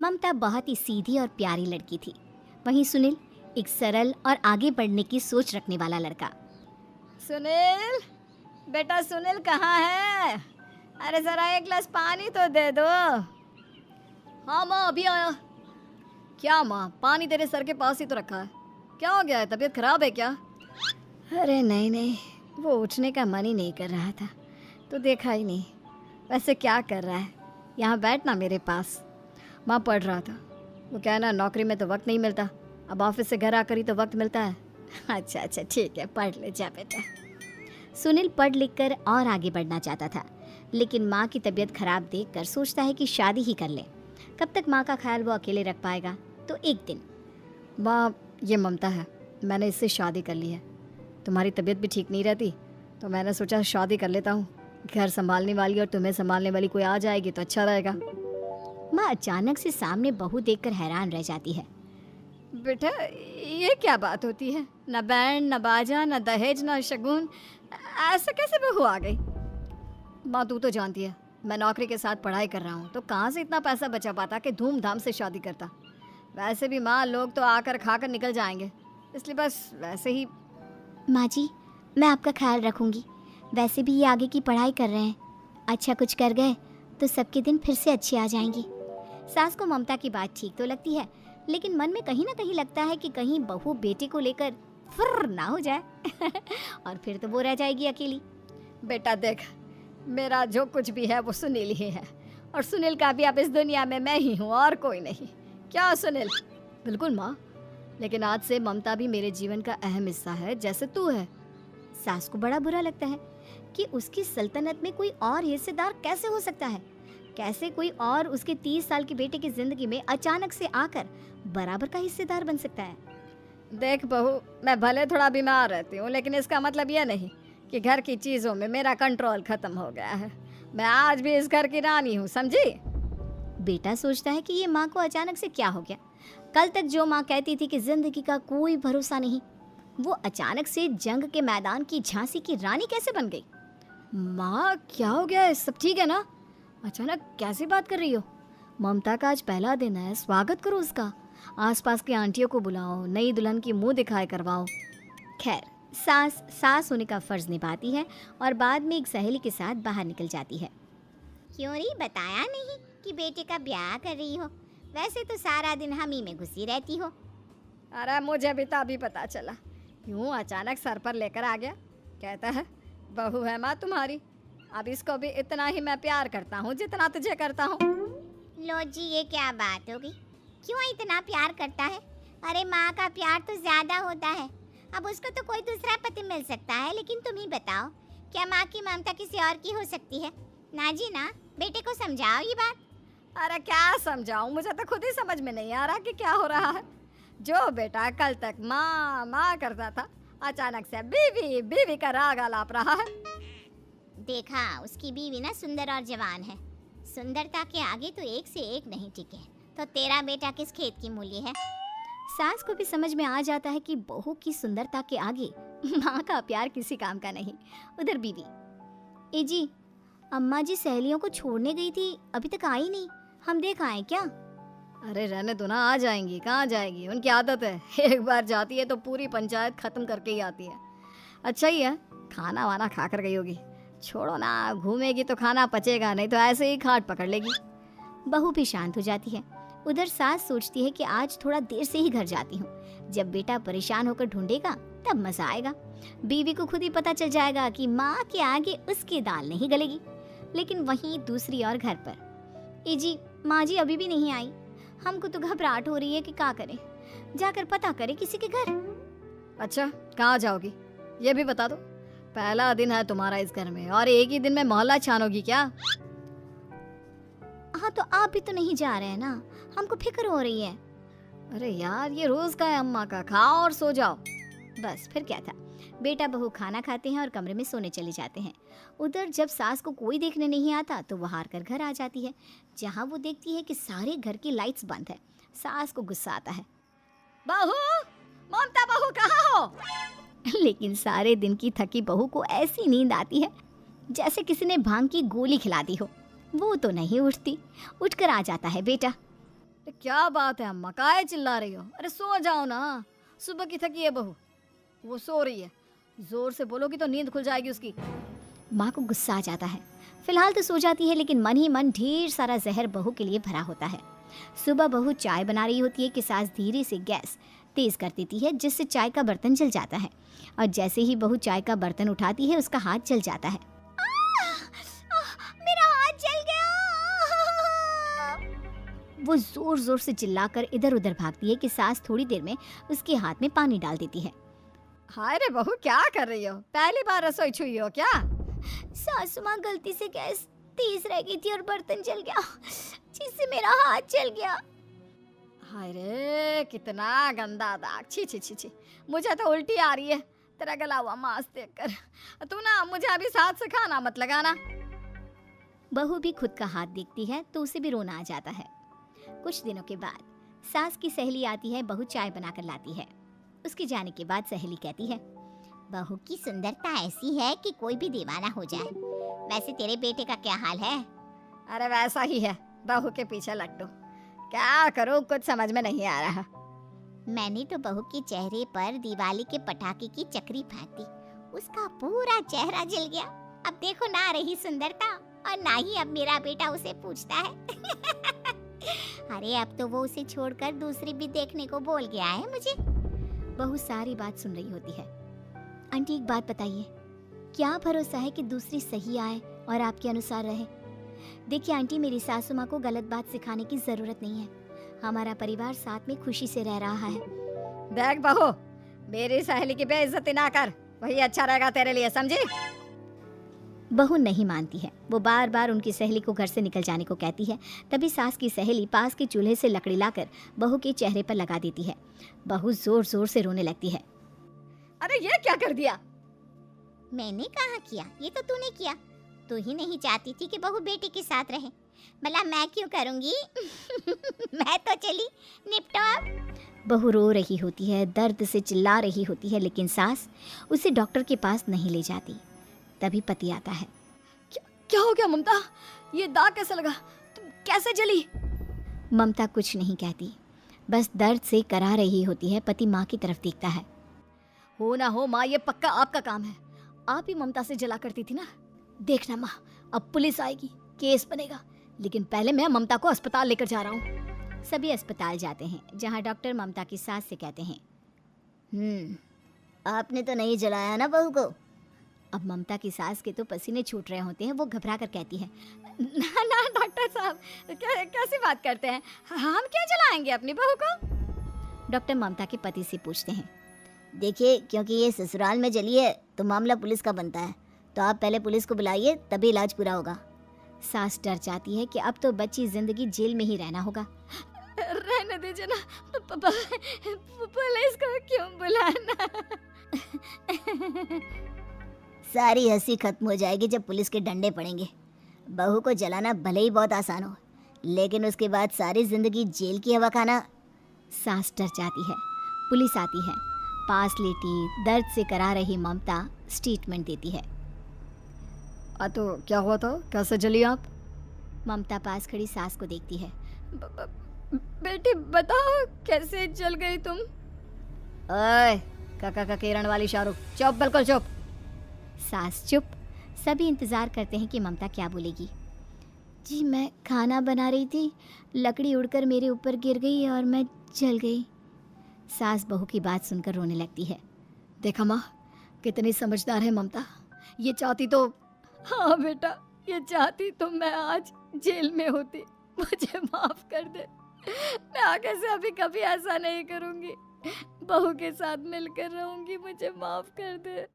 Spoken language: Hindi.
ममता बहुत ही सीधी और प्यारी लड़की थी। वहीं सुनील एक सरल और आगे बढ़ने की सोच रखने वाला लड़का। सुनील, बेटा सुनील कहाँ है? अरे जरा एक गिलास पानी तो दे दो। हाँ माँ, अभी आया। क्या माँ, पानी तेरे सर के पास ही तो रखा है। क्या हो गया है, तबीयत खराब है क्या? अरे नहीं नहीं, वो उठने का मन ही नहीं कर रहा था, तो देखा ही नहीं। वैसे क्या कर रहा है? यहाँ बैठ ना मेरे पास। माँ पढ़ रहा था। वो क्या है ना, नौकरी में तो वक्त नहीं मिलता, अब ऑफिस से घर आकर ही तो वक्त मिलता है। अच्छा अच्छा ठीक है, पढ़ ले जा बेटा। सुनील पढ़ लिख कर और आगे बढ़ना चाहता था, लेकिन माँ की तबीयत खराब देखकर सोचता है कि शादी ही कर ले। कब तक माँ का ख्याल वो अकेले रख पाएगा। तो एक दिन, माँ ये ममता है, मैंने इससे शादी कर ली है। तुम्हारी तबीयत भी ठीक नहीं रहती, तो मैंने सोचा शादी कर लेता हूँ। घर संभालने वाली और तुम्हें संभालने वाली कोई आ जाएगी तो अच्छा रहेगा। माँ अचानक से सामने बहू देखकर हैरान रह जाती है। बेटा ये क्या बात होती है? न बैंड, न बाजा, न दहेज, न शगुन, ऐसा कैसे बहू आ गई? माँ तू तो जानती है, मैं नौकरी के साथ पढ़ाई कर रहा हूँ, तो कहाँ से इतना पैसा बचा पाता कि धूमधाम से शादी करता। वैसे भी माँ, लोग तो आकर खाकर निकल जाएंगे, इसलिए बस वैसे ही। माँ जी, मैं आपका ख्याल रखूंगी। वैसे भी ये आगे की पढ़ाई कर रहे हैं, अच्छा कुछ कर गए तो सबके दिन फिर से अच्छे आ जाएंगे। सास को ममता की बात ठीक तो लगती है, लेकिन मन में कहीं ना कहीं लगता है कि कहीं बहू बेटे को लेकर फुर्र ना हो जाए और फिर तो वो रह जाएगी अकेली। बेटा देख, मेरा जो कुछ भी है वो सुनील ही है, और सुनील का भी अब इस दुनिया में मैं ही हूँ और कोई नहीं। क्या सुनील? बिल्कुल माँ, लेकिन आज से ममता भी मेरे जीवन का अहम हिस्सा है, जैसे तू है। सास को बड़ा बुरा लगता है कि उसकी सल्तनत में कोई और हिस्सेदार कैसे हो सकता है। कैसे कोई और उसके 30 साल के बेटे की जिंदगी में अचानक से आकर बराबर का हिस्सेदार बन सकता है। देख बहू, मैं भले थोड़ा बीमार रहती हूँ, लेकिन इसका मतलब यह नहीं कि घर की चीज़ों में मेरा कंट्रोल खत्म हो गया है। मैं आज भी इस घर की रानी हूँ, समझी? बेटा सोचता है कि ये माँ को अचानक से क्या हो गया। कल तक जो माँ कहती थी कि जिंदगी का कोई भरोसा नहीं, वो अचानक से जंग के मैदान की झांसी की रानी कैसे बन गई। माँ क्या हो गया है? सब ठीक है ना? अचानक कैसी बात कर रही हो? ममता का आज पहला दिन है, स्वागत करो उसका। आसपास की आंटियों को बुलाओ, नई दुल्हन की मुंह दिखाए करवाओ। खैर, सास होने का फर्ज निभाती है और बाद में एक सहेली के साथ बाहर निकल जाती है। क्यों री, बताया नहीं कि बेटे का ब्याह कर रही हो? वैसे तो सारा दिन हम ही में घुसी रहती हो। अरे मुझे भी तभी पता चला, यूं अचानक सर पर लेकर आ गया। कहता है बहू है माँ तुम्हारी, अब इसको भी इतना ही मैं प्यार करता हूँ जितना तुझे करता हूँ। लो जी, ये क्या बात होगी? क्यों इतना प्यार करता है? अरे माँ का प्यार तो ज्यादा होता है। अब उसको तो कोई दूसरा पति मिल सकता है, लेकिन तुम ही बताओ, क्या माँ की ममता किसी और की हो सकती है? ना जी ना, बेटे को समझाओ ये बात। अरे क्या समझाऊं, मुझे तो खुद ही समझ में नहीं आ रहा कि क्या हो रहा है। जो बेटा कल तक माँ माँ करता था, अचानक से बीवी बीवी का राग आलाप रहा है। देखा, उसकी बीवी ना सुंदर और जवान है। सुंदरता के आगे तो एक से एक नहीं टिके, तो तेरा बेटा किस खेत की मूली है? सास को भी समझ में आ जाता है कि बहू की सुंदरता के आगे माँ का प्यार किसी काम का नहीं। उधर बीवी, ए जी, अम्मा जी सहेलियों को छोड़ने गई थी, अभी तक आई नहीं, हम देख आए क्या? अरे रहने दो ना, आ जाएंगी। कहाँ जाएगी, उनकी आदत है, एक बार जाती है तो पूरी पंचायत खत्म करके ही आती है। अच्छा ही है, खाना वाना खा कर गई होगी। छोड़ो ना, घूमेगी तो खाना पचेगा, नहीं तो ऐसे ही खाट पकड़ लेगी। बहू भी शांत हो जाती है। उधर सास सोचती है कि आज थोड़ा देर से ही घर जाती हूँ, जब बेटा परेशान होकर ढूंढेगा तब मजा आएगा। बीवी को खुद ही पता चल जाएगा कि माँ के आगे उसकी दाल नहीं गलेगी। लेकिन वहीं दूसरी ओर घर पर, ए जी, माँ जी अभी भी नहीं आई, हमको तो घबराहट हो रही है कि क्या करें, जाकर पता करें किसी के घर। अच्छा, कहाँ जाओगी ये भी बता दो। पहला दिन है तुम्हारा इस घर में और एक ही दिन में मोहल्ला छानोगी क्या? हाँ तो आप भी तो नहीं जा रहे हैं ना, हमको फिक्र हो रही है। अरे यार, ये रोज का है अम्मा का, खाओ और सो जाओ। बस फिर क्या था। बेटा बहू खाना खाते हैं और कमरे में सोने चले जाते हैं। उधर जब सास को कोई देखने नहीं आता तो वो हार कर घर आ जाती है, जहाँ वो देखती है कि सारे घर की लाइट्स बंद है। सास को गुस्सा आता है, बहू, ममता बहू कहाँ हो? लेकिन सारे दिन की थकी बहू को ऐसी नींद आती है जैसे किसी ने भांग की गोली खिला दी हो। वो तो नहीं उठती। उठकर आ जाता है बेटा। अरे क्या बात है अम्मा, काहे चिल्ला रही हो? अरे सो जाओ ना, सुबह की थकी है बहू, वो सो रही है। जोर से बोलोगी तो नींद खुल जाएगी उसकी। माँ को गुस्सा आ जाता है। फिलहाल तो सो जाती है, लेकिन मन ही मन ढेर सारा जहर बहू के लिए भरा होता है। सुबह बहू चाय बना रही होती है कि सास धीरे से गैस तेज कर देती है, जिससे चाय का बर्तन जल जाता है। और जैसे ही बहू चाय का बर्तन उठाती है, उसका हाथ जल जाता है। मेरा हाथ जल गया। वो जोर जोर से चिल्लाकर इधर उधर भागती है कि सास थोड़ी देर में उसके हाथ में पानी डाल देती है। हाय रे बहू, क्या कर रही हो? पहली बार रसोई छुई हो क्या? सासू माँ गलती से गैस तेज रह गई थी और बर्तन जल गया, जिससे मेरा हाथ जल गया। हाय रे, कितना गंदा दाग। छी छी छी छी, मुझे तो उल्टी आ रही है तेरा गला हुआ मांस देखकर। तू ना मुझे अभी साथ से खाना मत लगाना। बहू भी खुद का हाथ देखती है तो उसे भी रोना आ जाता है। कुछ दिनों के बाद सास की सहेली आती है, बहू चाय बनाकर लाती है। उसके जाने के बाद सहेली कहती है, बहू की सुंदरता ऐसी है कि कोई भी दीवाना हो जाए। वैसे तेरे बेटे का क्या हाल है? अरे वैसा ही है, बहू के पीछे लट्टू। क्या करूं, कुछ समझ में नहीं आ रहा। मैंने तो बहू के चेहरे पर दिवाली के पटाखे की चक्री फेंक दी, उसका पूरा चेहरा जल गया। अब देखो ना रही सुंदरता, और ना ही अब मेरा बेटा उसे पूछता है। अरे अब तो वो उसे छोड़कर दूसरी भी देखने को बोल गया है मुझे। बहू सारी बात सुन रही होती है। आंटी एक बात बताइए, क्या भरोसा है कि दूसरी सही आए और आपके अनुसार रहे? देखिए आंटी, मेरी सासू माँ को गलत बात सिखाने की जरूरत नहीं है। हमारा परिवार साथ में खुशी से रह रहा है। देख बहू, मेरी सहेली की बेइज्जती ना कर, वही अच्छा रहेगा तेरे लिए, समझी? बहू नहीं मानती है। वो बार बार उनकी सहेली को घर से निकल जाने को कहती है। तभी सास की सहेली पास के चूल्हे से लकड़ी लाकर बहू के चेहरे पर लगा देती है। बहू जोर जोर से रोने लगती है। अरे ये क्या कर दिया? मैंने कहाँ किया, ये तो तूने किया। तू ही नहीं चाहती थी कि बहू बेटे के साथ रहे, भला मैं क्यों करूंगी? मैं तो चली, निपटो अब। बहू रो रही होती है, दर्द से चिल्ला रही होती है, लेकिन सास उसे डॉक्टर के पास नहीं ले जाती। तभी पति आता है। क्या हो गया ममता? ये दाग कैसे लगा? तुम कैसे जली? ममता कुछ नहीं कहती, बस दर्द से करा रही होती है। पति माँ की तरफ देखता है। हो ना हो माँ, ये पक्का आपका काम है। आप ही ममता से जला करती थी ना। देखना माँ, अब पुलिस आएगी, केस बनेगा, लेकिन पहले मैं ममता को अस्पताल लेकर जा रहा हूँ। सभी अस्पताल जाते हैं, जहाँ डॉक्टर ममता की सास से कहते हैं, आपने तो नहीं जलाया ना बहू को? अब ममता की सास के तो पसीने छूट रहे होते हैं। वो घबरा कर कहती है, ना ना डॉक्टर साहब, कैसी बात करते हैं? हम क्या जलाएंगे अपनी बहू को? डॉक्टर ममता के पति से पूछते हैं, देखिए क्योंकि ये ससुराल में जली है तो मामला पुलिस का बनता है, तो आप पहले पुलिस को बुलाइए, तभी इलाज पूरा होगा। सास डर जाती है कि अब तो बच्ची जिंदगी जेल में ही रहना होगा। रहने दीजिए ना, पुलिस को क्यों बुलाना? सारी हंसी खत्म हो जाएगी जब पुलिस के डंडे पड़ेंगे। बहू को जलाना भले ही बहुत आसान हो, लेकिन उसके बाद सारी जिंदगी जेल की हवा खाना। सास डर जाती है। पुलिस आती है। पास लेटी दर्द से करा रही ममता स्टेटमेंट देती है। तो क्या हुआ था, कैसे जली आप? ममता पास खड़ी सास को देखती है। बेटी बताओ, कैसे जल गई तुम? ओए काका का किरण वाली शाहरुख, चुप, बिल्कुल चुप। सास चुप। सभी इंतजार करते हैं कि ममता क्या बोलेगी। जी मैं खाना बना रही थी, लकड़ी उड़कर मेरे ऊपर गिर गई और मैं जल गई। सास बहू की बात सुनकर रोने लगती है। देखा माँ, कितनी समझदार है ममता। ये चाहती तो, हाँ बेटा, ये चाहती तो मैं आज जेल में होती। मुझे माफ कर दे, मैं आगे से अभी कभी ऐसा नहीं करूँगी। बहू के साथ मिलकर रहूँगी, मुझे माफ कर दे।